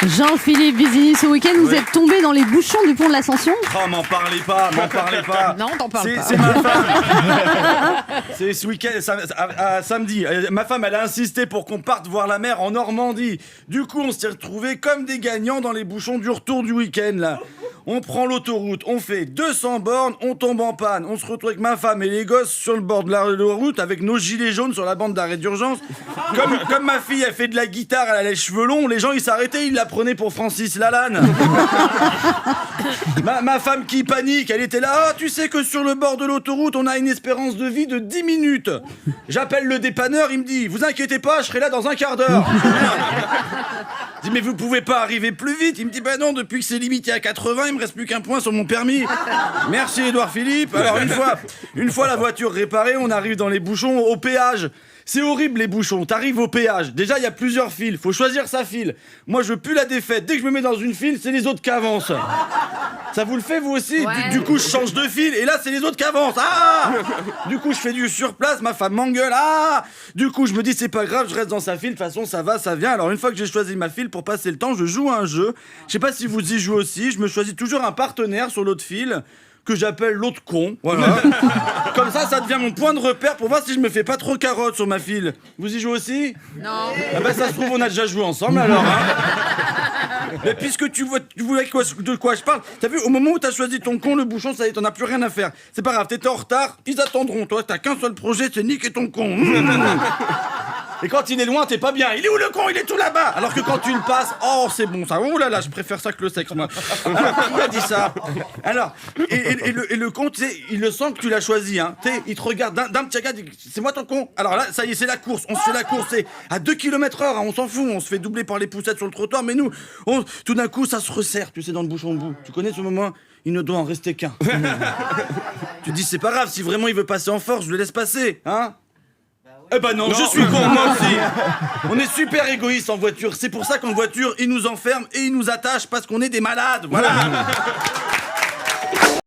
Jean-Philippe Vizini, ce week-end, vous êtes tombé dans les bouchons du pont de l'Ascension. Oh, m'en parlez pas. Non, t'en parles pas. C'est ma femme. C'est ce week-end, samedi. Ma femme, elle a insisté pour qu'on parte voir la mer en Normandie. Du coup, on s'est retrouvés comme des gagnants dans les bouchons du retour du week-end, là. On prend l'autoroute, on fait 200 bornes, on tombe en panne. On se retrouve avec ma femme et les gosses sur le bord de la route avec nos gilets jaunes sur la bande d'arrêt d'urgence. Comme ma fille, elle fait de la guitare, elle a les cheveux longs, les gens, ils s'arrêtaient, ils la prenaient pour Francis Lalanne. Ma femme qui panique, elle était là. Ah, tu sais que sur le bord de l'autoroute, on a une espérance de vie de 10 minutes. J'appelle le dépanneur, il me dit, vous inquiétez pas, je serai là dans un quart d'heure. Je dis, mais vous pouvez pas arriver plus vite. Il me dit, bah non, depuis que c'est limité à 80, il me reste plus qu'un point sur mon permis. Merci Édouard Philippe. Alors une fois la voiture réparée, on arrive dans les bouchons au péage. C'est horrible les bouchons, t'arrives au péage. Déjà, il y a plusieurs files, faut choisir sa file. Moi, je pue la défaite. Dès que je me mets dans une file, c'est les autres qui avancent. Ça vous le fait, vous aussi? Ouais. Du coup, je change de file, et là, c'est les autres qui avancent. Ah! Du coup, je fais du surplace, ma femme m'engueule. Ah! Du coup, je me dis, c'est pas grave, je reste dans sa file, de toute façon, ça va, ça vient. Alors, une fois que j'ai choisi ma file pour passer le temps, je joue à un jeu. Je sais pas si vous y jouez aussi, je me choisis toujours un partenaire sur l'autre file, que j'appelle l'autre con, voilà. Comme ça devient mon point de repère pour voir si je me fais pas trop carotte sur ma file. Vous y jouez aussi? Non. Ah bah ça se trouve on a déjà joué ensemble alors, hein. Mais puisque tu vois de quoi je parle, t'as vu, au moment où t'as choisi ton con, le bouchon, ça y est, t'en as plus rien à faire. C'est pas grave, t'étais en retard, ils attendront. Toi, t'as qu'un seul projet, c'est niquer ton con. Et quand il est loin, t'es pas bien. Il est où le con? Il est tout là-bas. Alors que quand tu le passes, oh c'est bon ça. Oh là là, je préfère ça que le sexe moi. Alors, qui m'a dit ça? Alors, et le con, tu sais, il le sent que tu l'as choisi, hein. Tu sais, il te regarde d'un petit regard, il dit, c'est moi ton con. Alors là, ça y est, c'est la course. On se fait la course, c'est à 2 km/h, hein, on s'en fout. On se fait doubler par les poussettes sur le trottoir, mais nous, tout d'un coup, ça se resserre, tu sais, dans le bouchon de boue. Tu connais ce moment? Il ne doit en rester qu'un. Tu te dis, c'est pas grave, si vraiment il veut passer en force, je le laisse passer, hein. Eh ben non, je suis con, moi aussi. On est super égoïste en voiture. C'est pour ça qu'en voiture, ils nous enferment et ils nous attachent parce qu'on est des malades. Voilà.